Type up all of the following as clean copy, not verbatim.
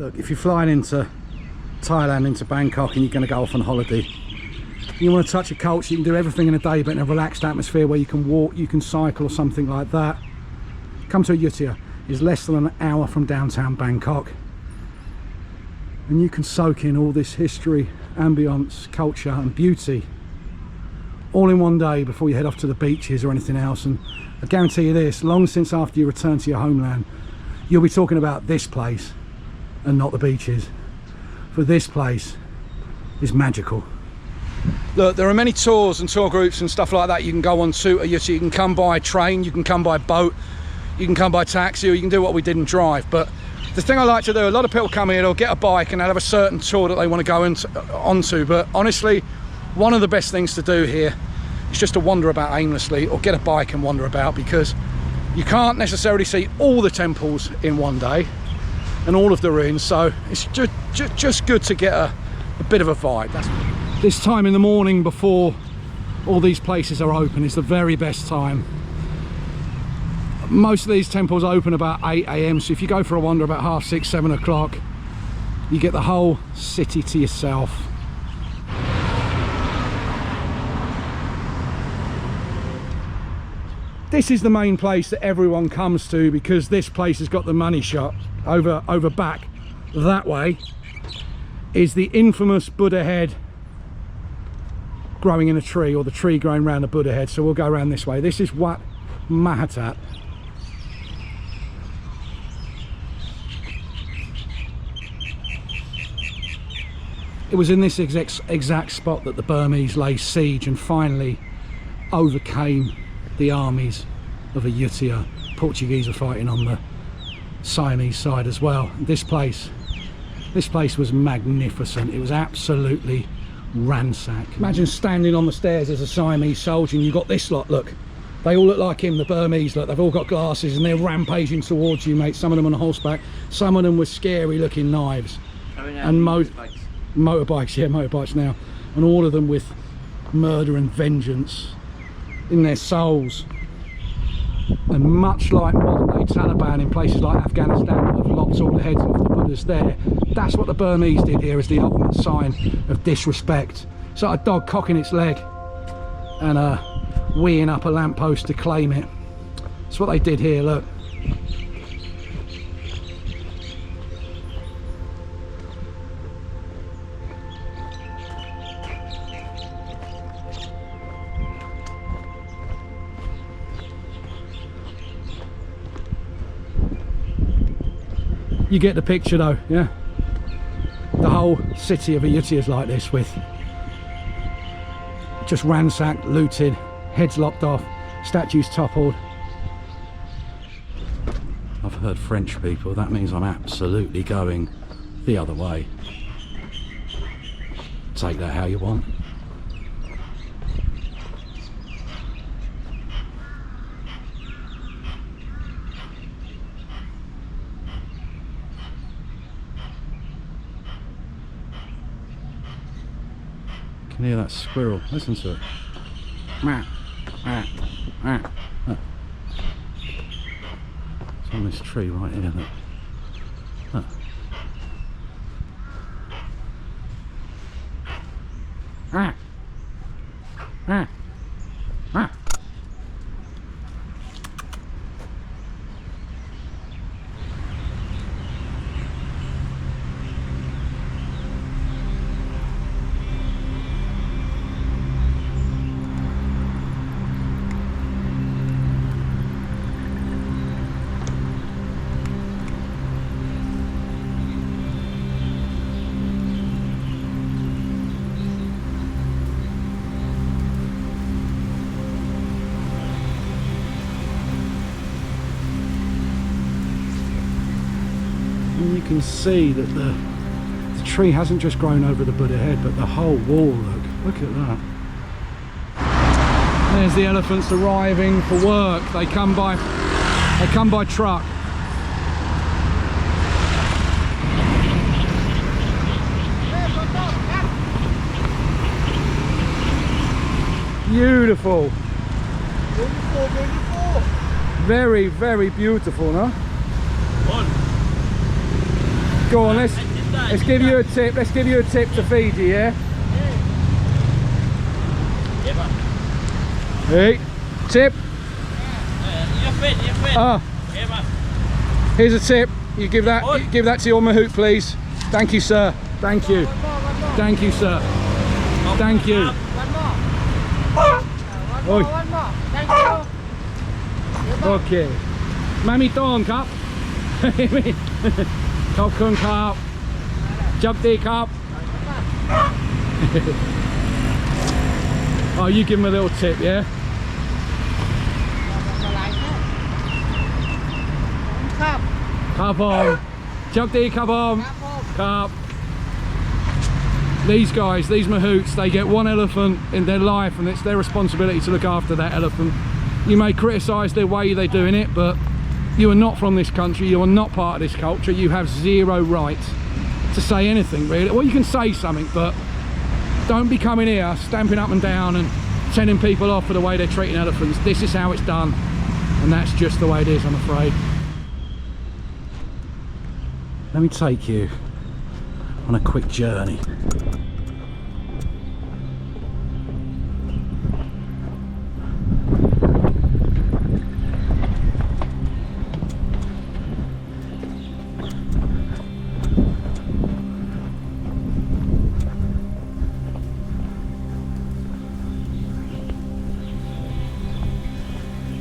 Look, if you're flying into Thailand, into Bangkok, and you're going to go off on holiday, you want to touch a culture, you can do everything in a day, but in a relaxed atmosphere where you can walk, you can cycle or something like that. Come to Ayutthaya. It's less than an hour from downtown Bangkok, and you can soak in all this history, ambience, culture and beauty all in one day before you head off to the beaches or anything else. And I guarantee you this, long since after you return to your homeland, you'll be talking about this place and not the beaches, for this place is magical. Look, there are many tours and tour groups and stuff like that you can go on to Ayutthaya. You can come by train, you can come by boat, you can come by taxi, or you can do what we did and drive. But the thing I like to do, a lot of people come here, they'll get a bike and they'll have a certain tour that they want to go onto, but honestly, one of the best things to do here is just to wander about aimlessly, or get a bike and wander about, because you can't necessarily see all the temples in one day and all of the ruins, so it's just good to get a bit of a vibe. This time in the morning before all these places are open is the very best time. Most of these temples open about 8 AM, so if you go for a wander about 6:30, 7 o'clock, you get the whole city to yourself. This is the main place that everyone comes to, because this place has got the money shot. Over back that way is the infamous Buddha head growing in a tree, or the tree growing around the Buddha head. So we'll go around this way. This is Wat Mahathat. It was in this exact spot that the Burmese laid siege and finally overcame the armies of Ayutthaya. Portuguese were fighting on the Siamese side as well. This place was magnificent. It was absolutely ransacked. Imagine standing on the stairs as a Siamese soldier and you've got this lot, look. They all look like him, the Burmese, look. They've all got glasses and they're rampaging towards you, mate. Some of them on horseback, some of them with scary looking knives. And motorbikes, yeah, motorbikes now. And all of them with murder and vengeance in their souls. And much like modern day Taliban in places like Afghanistan that have lopped all the heads off the Buddhas there, that's what the Burmese did here as the ultimate sign of disrespect. It's like a dog cocking its leg and weeing up a lamppost to claim it. That's what they did here, look. You get the picture though, yeah? The whole city of Ayutthaya is like this, with just ransacked, looted, heads lopped off, statues toppled. I've heard French people, that means I'm absolutely going the other way. Take that how you want. You can hear that squirrel, listen to it. It's on this tree right here, look. You can see that the tree hasn't just grown over the Buddha head, but the whole wall, look at that. There's the elephants arriving for work. They come by truck. Beautiful. Very, very beautiful, no? Go on, let's give you a tip. Let's give you a tip to feed you, yeah? Hey, tip. Here's a tip. You give that to your mahout, please. Thank you, sir. Thank you. Thank you, sir. Thank you. One more. Thank you. Okay. Mami Ton cup. Khop khun cup. Chapti cup. Oh, you give him a little tip, yeah? Cup on. Chapti cup on. Cup. These guys, these mahouts, they get one elephant in their life and it's their responsibility to look after that elephant. You may criticise their way they're doing it, but you are not from this country, you are not part of this culture, you have zero right to say anything really. Well, you can say something, but don't be coming here stamping up and down and sending people off for the way they're treating elephants. This is how it's done, and that's just the way it is, I'm afraid. Let me take you on a quick journey.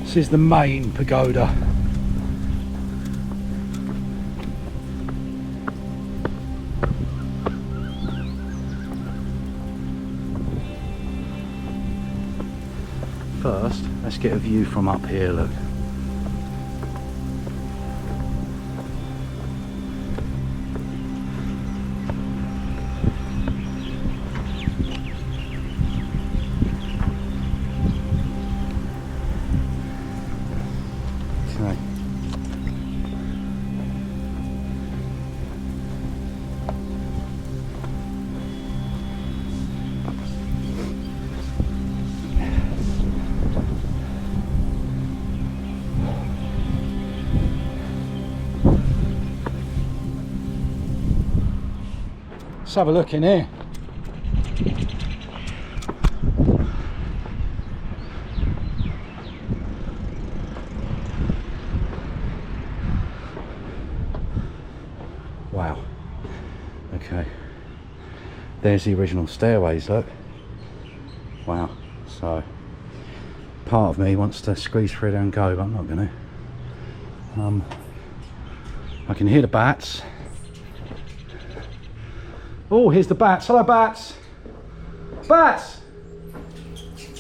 This is the main pagoda. First, let's get a view from up here, look. Okay. Let's have a look in here. Wow. Okay. There's the original stairways, look. Wow. So, part of me wants to squeeze through there and go, but I'm not going to. I can hear the bats. Oh, here's the bats. Hello, bats. Bats!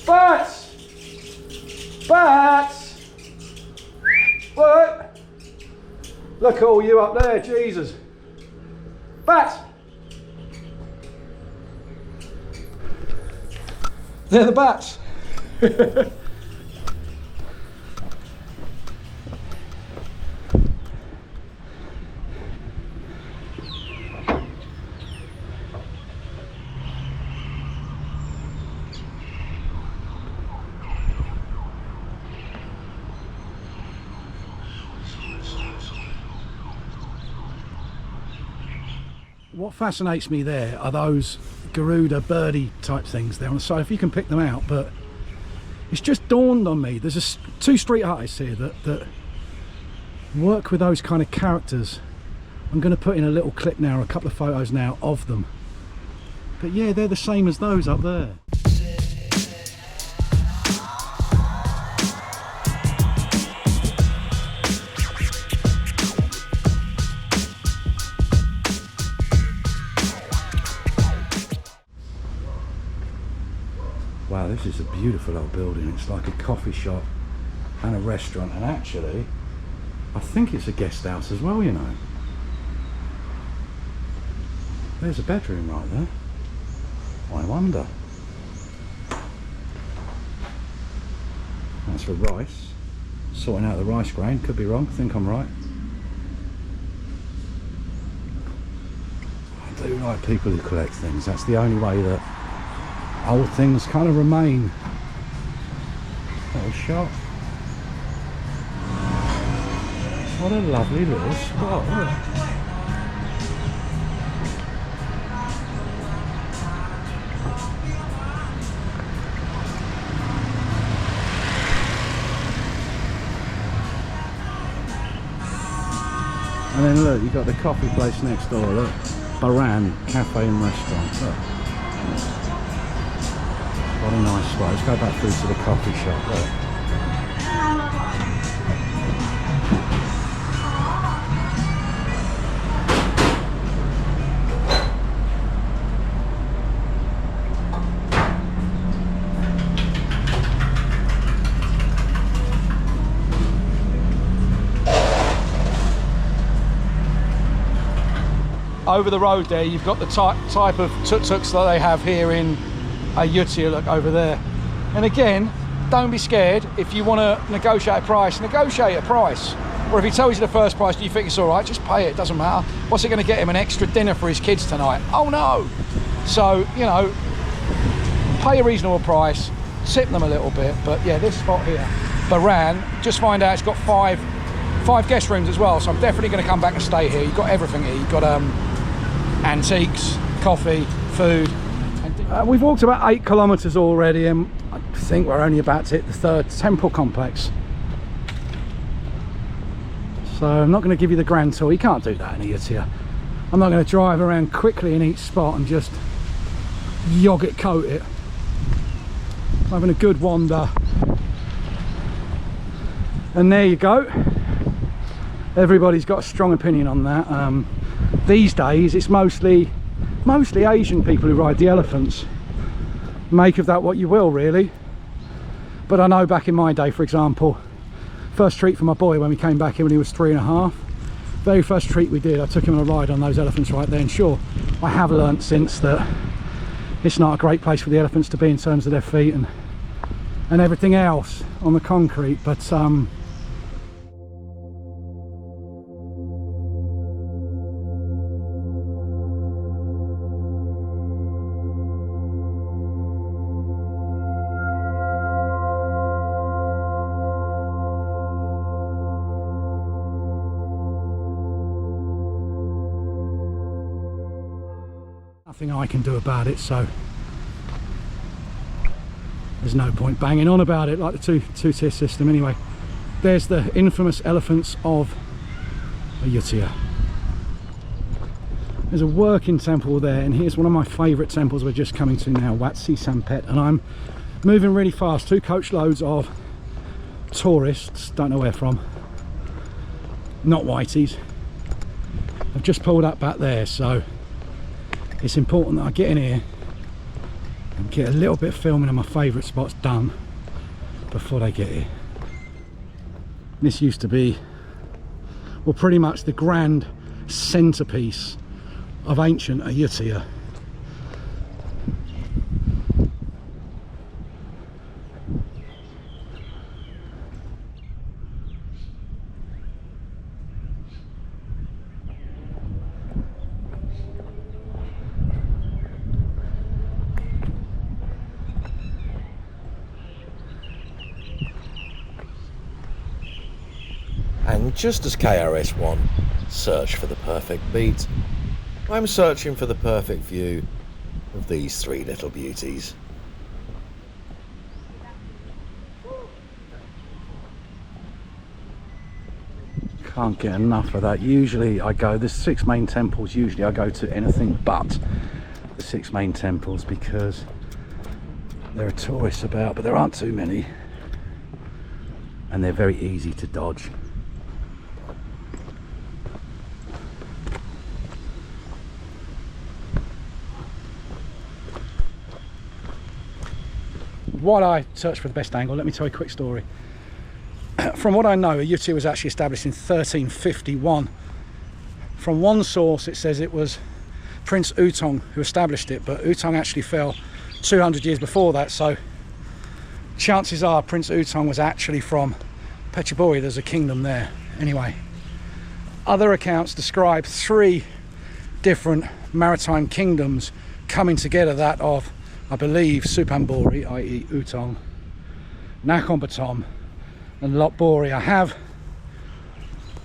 Bats! Bats! What? Look at all you up there, Jesus. Bats! They're the bats. What fascinates me there are those Garuda birdie type things there on the side, if you can pick them out. But it's just dawned on me, there's two street artists here that work with those kind of characters. I'm going to put in a little clip now, or a couple of photos now of them. But yeah, they're the same as those up there. Wow, this is a beautiful old building. It's like a coffee shop and a restaurant, and actually I think it's a guest house as well, you know. There's a bedroom right there. I wonder. That's for rice. Sorting out the rice grain. Could be wrong, I think I'm right. I do like people who collect things. That's the only way that old things kind of remain. Little shop. What a lovely little spot. Look. And then look, you've got the coffee place next door, look. Baran Cafe and Restaurant, look. What a nice spot. Let's go back through to the coffee shop, look. Over the road there, you've got the type of tuk-tuks that they have here in Ayutthaya, look over there. And again, don't be scared. If you want to negotiate a price, negotiate a price. Or if he tells you the first price and you think it's all right, just pay it, doesn't matter. What's it going to get him? An extra dinner for his kids tonight? Oh no! So, you know, pay a reasonable price, tip them a little bit. But yeah, this spot here, Baran, just find out it's got five guest rooms as well. So I'm definitely going to come back and stay here. You've got everything here. You've got antiques, coffee, food. We've walked about 8 kilometers already, and I think we're only about to hit the 3rd temple complex. So I'm not going to give you the grand tour. You can't do that in Ayutthaya. I'm not going to drive around quickly in each spot and just yogurt coat it. I'm having a good wander. And there you go. Everybody's got a strong opinion on that. These days it's mostly Asian people who ride the elephants. Make of that what you will, really. But I know back in my day, for example, first treat for my boy when we came back here when he was 3.5, very first treat we did, I took him on a ride on those elephants right there. And sure, I have learnt since that it's not a great place for the elephants to be in terms of their feet and everything else on the concrete, but nothing I can do about it, so there's no point banging on about it like the two-tier system. Anyway, there's the infamous elephants of Ayutthaya. There's a working temple there, and here's one of my favourite temples we're just coming to now, Wat Mahathat, and I'm moving really fast. 2 coach loads of tourists, don't know where from, not whiteys. I've just pulled up back there, so it's important that I get in here and get a little bit of filming of my favourite spots done before they get here. This used to be, well, pretty much the grand centrepiece of ancient Ayutthaya. And just as KRS-One searched for the perfect beat, I'm searching for the perfect view of these 3 little beauties. Can't get enough of that. Usually I go, there's 6 main temples, usually I go to anything but the 6 main temples because there are tourists about, but there aren't too many and they're very easy to dodge. While I search for the best angle, let me tell you a quick story. From what I know, Ayutthaya was actually established in 1351. From one source it says it was Prince Ayutthaya who established it, but Ayutthaya actually fell 200 years before that, so chances are Prince Ayutthaya was actually from Phetchaburi. There's a kingdom there. Anyway, other accounts describe 3 different maritime kingdoms coming together, that of, I believe, Suphanburi, i.e. Ayutthaya, Nakhon Pathom and Lopburi. I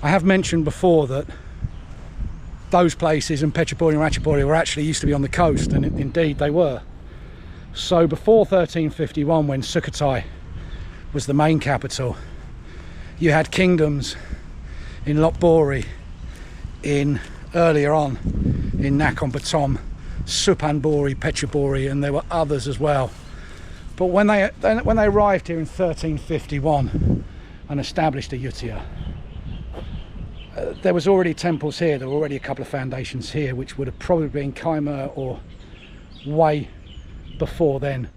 have mentioned before that those places and Phetchaburi and Ratchaburi were actually used to be on the coast, and indeed they were. So before 1351, when Sukhothai was the main capital, you had kingdoms in Lopburi, in earlier on in Nakhon Pathom, Suphanburi, Phetchaburi, and there were others as well. But when they arrived here in 1351 and established Ayutthaya, there was already temples here. There were already a couple of foundations here, which would have probably been Khmer or way before then.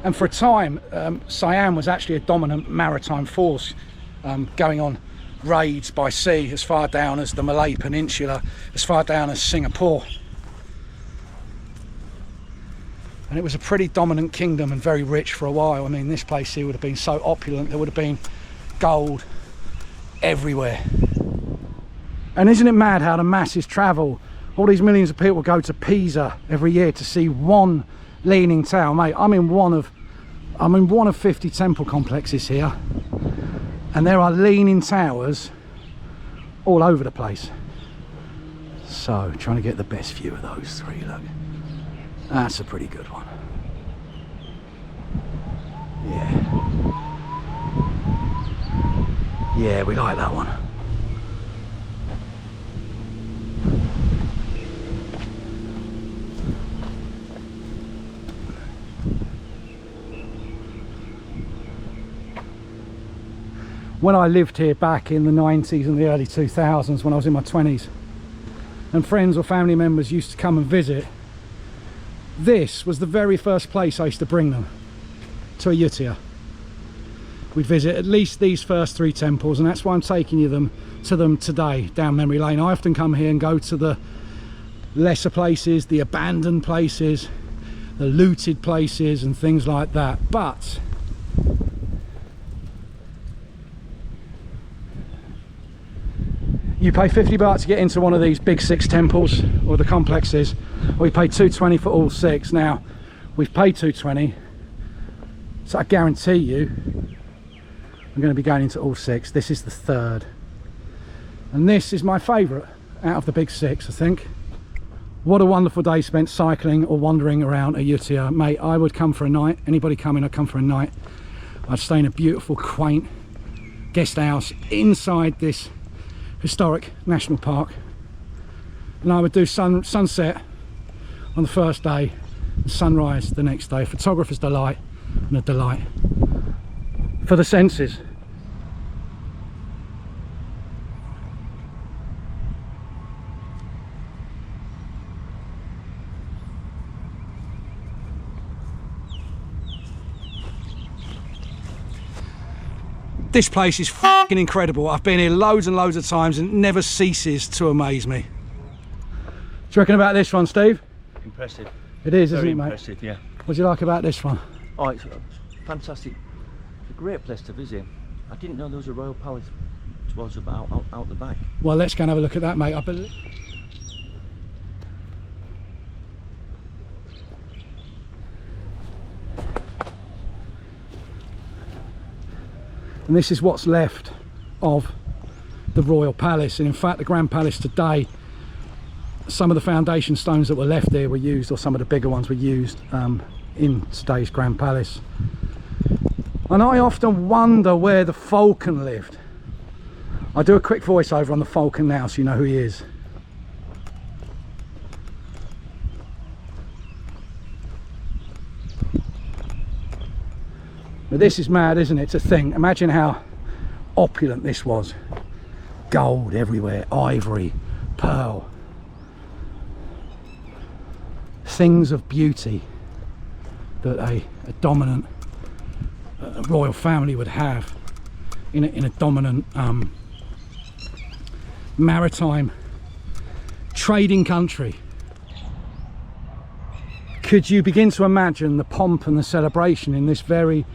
And for a time, Siam was actually a dominant maritime force, going on raids by sea as far down as the Malay Peninsula, as far down as Singapore. And it was a pretty dominant kingdom and very rich for a while. I mean, this place here would have been so opulent, there would have been gold everywhere. And isn't it mad how the masses travel? All these millions of people go to Pisa every year to see one leaning tower. Mate, I'm in one of 50 temple complexes here, and there are leaning towers all over the place. So trying to get the best view of those three. Look, that's a pretty good one. Yeah, we like that one. When I lived here back in the 90s and the early 2000s, when I was in my 20s, and friends or family members used to come and visit, this was the very first place I used to bring them, to Ayutthaya. We'd visit at least these first three temples, and that's why I'm taking you to them today, down memory lane. I often come here and go to the lesser places, the abandoned places, the looted places and things like that. But you pay 50 baht to get into one of these big 6 temples or the complexes, or you pay 220 for all 6. Now, we've paid 220, so I guarantee you I'm going to be going into all 6. This is the 3rd, and this is my favourite out of the big 6, I think. What a wonderful day spent cycling or wandering around Ayutthaya. Mate, I would come for a night. Anybody coming, I'd come for a night. I'd stay in a beautiful, quaint guest house inside this historic national park, and I would do sunset on the first day and sunrise the next day. Photographer's delight, and a delight for the senses. This place is fucking incredible. I've been here loads and loads of times and it never ceases to amaze me. What do you reckon about this one, Steve? Impressive. It is, isn't it, mate? Impressive, yeah. What do you like about this one? Oh, it's fantastic. It's a great place to visit. I didn't know there was a royal palace towards about out the back. Well, let's go and have a look at that, mate. I believe. And this is what's left of the royal palace, and in fact the grand palace today, some of the foundation stones that were left there were used, or some of the bigger ones were used in today's grand palace. And I often wonder where the falcon lived. I'll do a quick voiceover on the falcon now so you know who he is. But this is mad, isn't it, to think. Imagine how opulent this was. Gold everywhere, ivory, pearl. Things of beauty that a dominant royal family would have in a dominant maritime trading country. Could you begin to imagine the pomp and the celebration in this very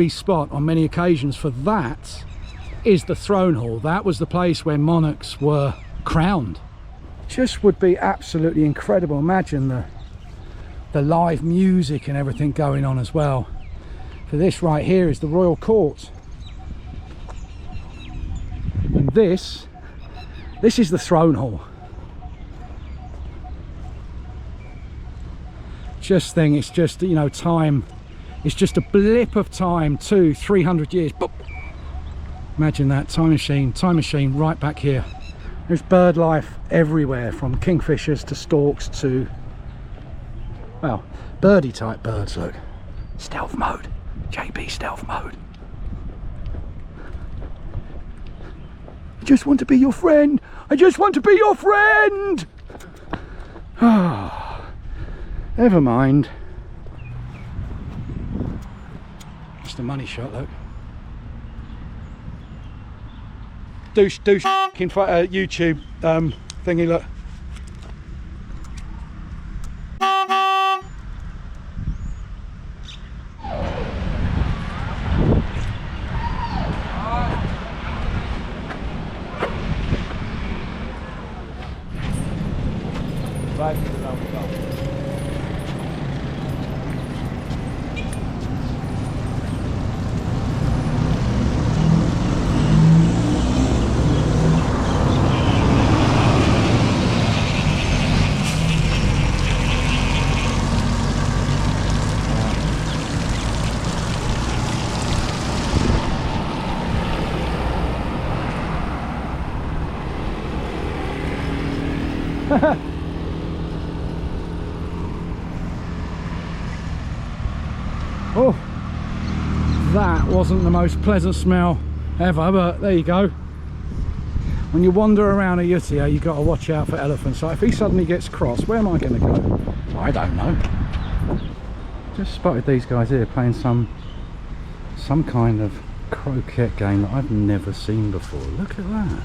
spot on many occasions? For that is the throne hall. That was the place where monarchs were crowned. Just would be absolutely incredible. Imagine the live music and everything going on as well. For this right here is the royal court, and this is the throne hall. Just think, it's just, you know, time. It's just a blip of time, 200-300 years. But imagine that time machine right back here There's bird life everywhere, from kingfishers to storks to, well, birdie type birds. Look, stealth mode, JB stealth mode. I just want to be your friend. I just want to be your friend. Ah, never mind. Just a money shot, look. Douche in front of YouTube thingy, look. Right to the roundabout. Oh, that wasn't the most pleasant smell ever, but there you go. When you wander around Ayutthaya, you've got to watch out for elephants. So if he suddenly gets cross, where am I going to go? I don't know. Just spotted these guys here playing some kind of croquet game that I've never seen before. Look at that.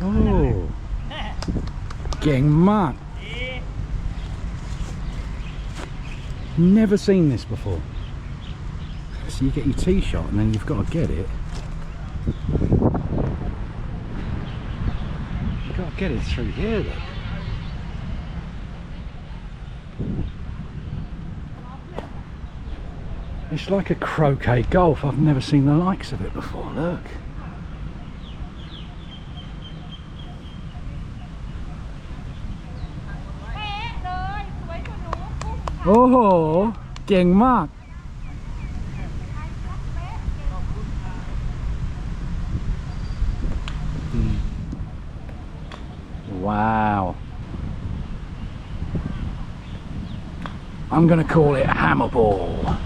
Oh, getting mucked. Never seen this before. So you get your tee shot and then you've got to get it. You've got to get it through here, look. It's like a croquet golf. I've never seen the likes of it before, look. Oh, เก่งมาก Wow. I'm going to call it hammer ball.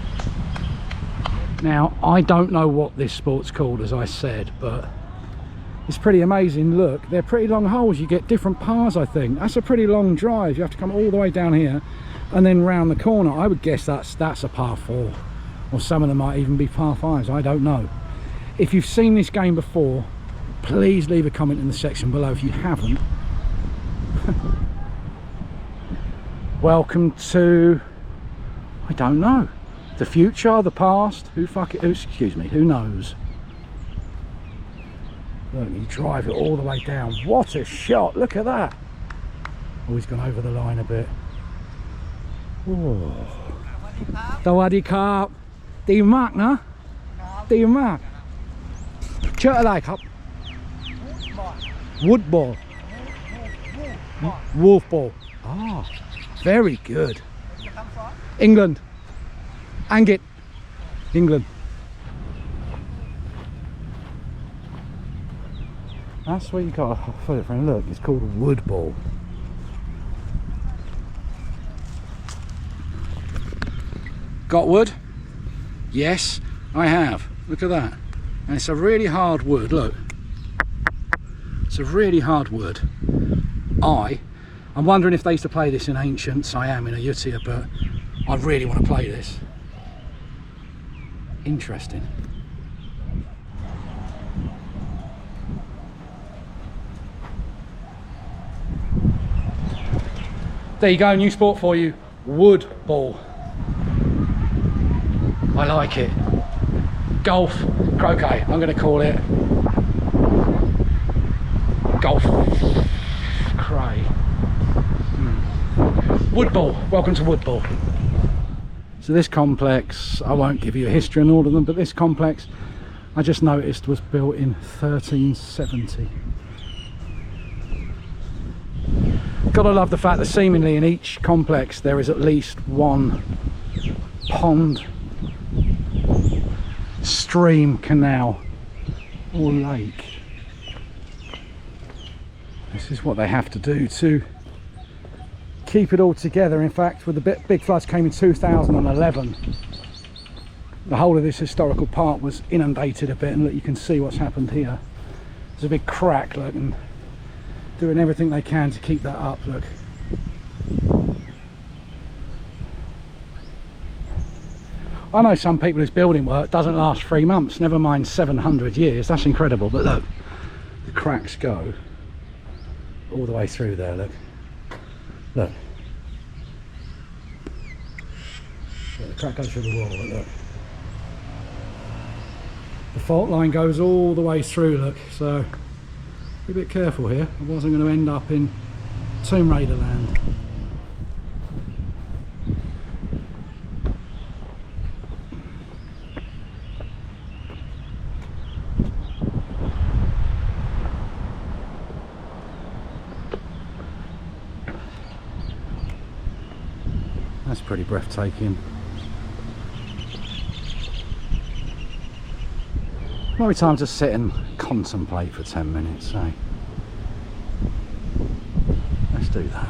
Now, I don't know what this sport's called, as I said, but it's pretty amazing. Look, they're pretty long holes. You get different pars, I think. That's a pretty long drive. You have to come all the way down here and then round the corner. I would guess that's a par 4, or some of them might even be par 5s. I don't know. If you've seen this game before, please leave a comment in the section below. If you haven't, welcome to, I don't know, the future, the past, excuse me, who knows. Look, you drive it all the way down. What a shot, look at that. Oh, he's gone over the line a bit. Oh. สวัสดีครับดีมากนะดีมากชื่ออะไรครับ woodball wolfball. Ah, very good. England. Angit. England. That's where you got a photo frame. Look, it's called woodball. Got wood? Yes, I have. Look at that. And it's a really hard wood, look. It's a really hard wood. I'm wondering if they used to play this in ancient Siam in Ayutthaya, but I really want to play this. Interesting. There you go, new sport for you, wood ball. I like it. Golf, croquet, I'm going to call it golf cray. Woodball, welcome to Woodball. So this complex, I won't give you a history on all of them, but this complex I just noticed was built in 1370. Gotta love the fact that seemingly in each complex there is at least one pond, stream, canal or lake. This is what they have to do to keep it all together. In fact, with the big floods came in 2011, the whole of this historical park was inundated a bit, and look, you can see what's happened here. There's a big crack, look, and doing everything they can to keep that up, look. I know some people whose building work doesn't last 3 months, never mind 700 years. That's incredible. But look, the cracks go all the way through there, look. Look. The crack goes through the wall, but look. The fault line goes all the way through, look. So be a bit careful here. I wasn't going to end up in Tomb Raider land. That's pretty breathtaking. Maybe time to sit and contemplate for 10 minutes, eh? Let's do that.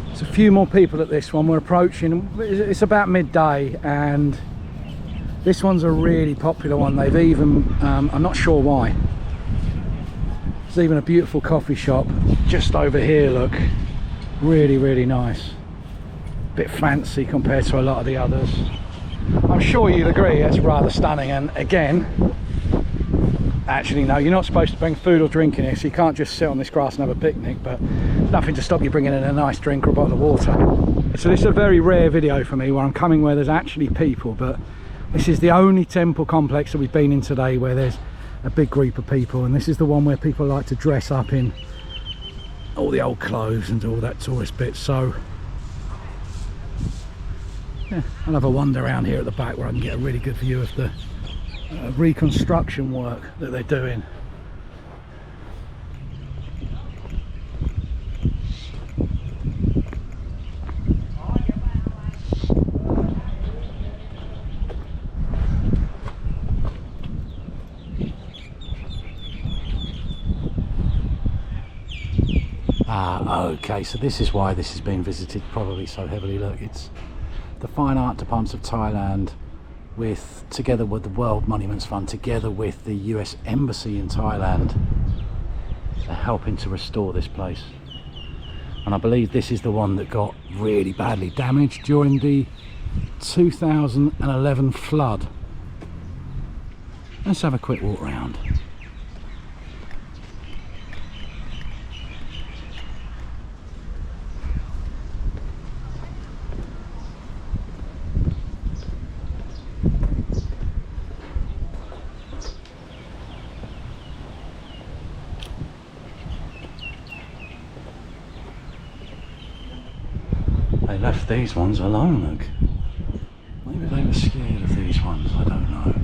There's a few more people at this one. We're approaching, it's about midday, and this one's a really popular one. They've even, I'm not sure why, there's even a beautiful coffee shop just over here, look. Really, really nice. Bit fancy compared to a lot of the others. I'm sure you'd agree it's rather stunning. And again, actually no, you're not supposed to bring food or drink in here, so you can't just sit on this grass and have a picnic, but nothing to stop you bringing in a nice drink or a bottle of water. So this is a very rare video for me where I'm coming where there's actually people, but this is the only temple complex that we've been in today where there's a big group of people, and this is the one where people like to dress up in all the old clothes and all that tourist bit. So yeah, I'll have a wander around here at the back where I can get a really good view of the reconstruction work that they're doing. Okay, so this is why this has been visited probably so heavily. Look, it's the Fine Art Departments of Thailand together with the World Monuments Fund, together with the US Embassy in Thailand. They're helping to restore this place. And I believe this is the one that got really badly damaged during the 2011 flood. Let's have a quick walk around. They left these ones alone, look. Maybe they were scared of these ones, I don't know.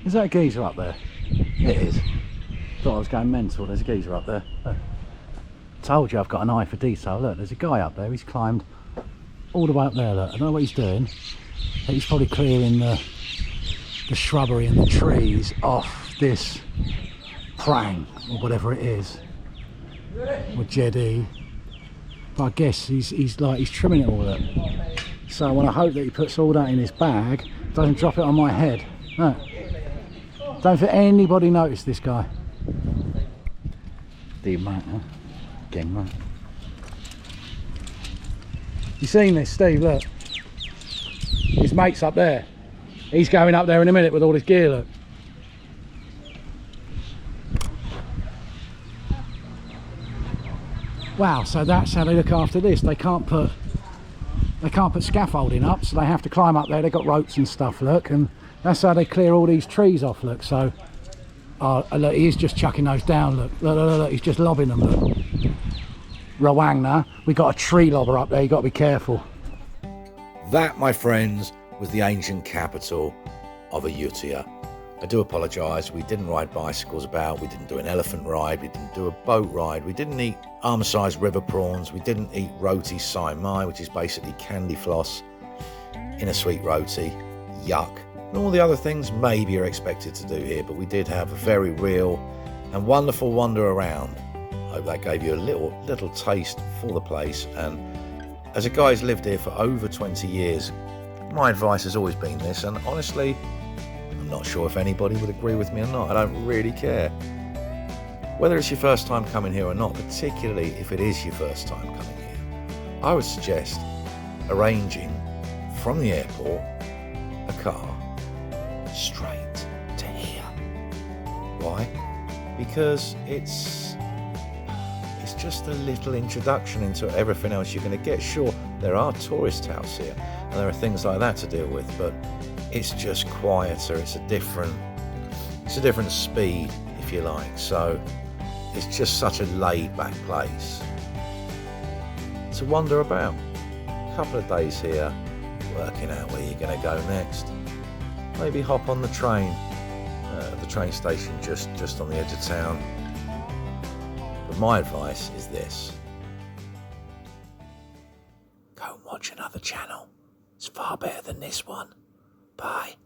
Is that a geezer up there? It is. Thought I was going mental. There's a geezer up there. Look. Told you I've got an eye for detail. Look, there's a guy up there. He's climbed all the way up there. Look, I don't know what he's doing. He's probably clearing the shrubbery and the trees off this prang or whatever it is, or jetty. But I guess he's trimming it all up. So when I hope that he puts all that in his bag, doesn't drop it on my head. No. Don't think anybody noticed this guy. The man, gang man. You seen this, Steve? Look. His mate's up there. He's going up there in a minute with all his gear, look. Wow, so that's how they look after this. They can't put scaffolding up, so they have to climb up there. They've got ropes and stuff, look, and that's how they clear all these trees off, look. So, look, he is just chucking those down, look. Look, he's just lobbing them, look. Rawangna, we got a tree lobber up there, you got to be careful. That, my friends, was the ancient capital of Ayutthaya. I do apologise, we didn't ride bicycles about, we didn't do an elephant ride, we didn't do a boat ride, we didn't eat arm-sized river prawns, we didn't eat roti sai mai, which is basically candy floss in a sweet roti, yuck. And all the other things maybe you're expected to do here, but we did have a very real and wonderful wander around. I hope that gave you a little taste for the place, and as a guy who's lived here for over 20 years, my advice has always been this, and honestly, I'm not sure if anybody would agree with me or not. I don't really care. Whether it's your first time coming here or not, particularly if it is your first time coming here, I would suggest arranging from the airport a car straight to here. Why? Because it's just a little introduction into everything else you're going to get. Sure, there are tourist houses here and there are things like that to deal with, but it's just quieter. It's a different speed, if you like. So it's just such a laid-back place to wander about. A couple of days here, working out where you're going to go next. Maybe hop on the train at the train station just on the edge of town. But my advice is this: go and watch another channel. It's far better than this one. Bye.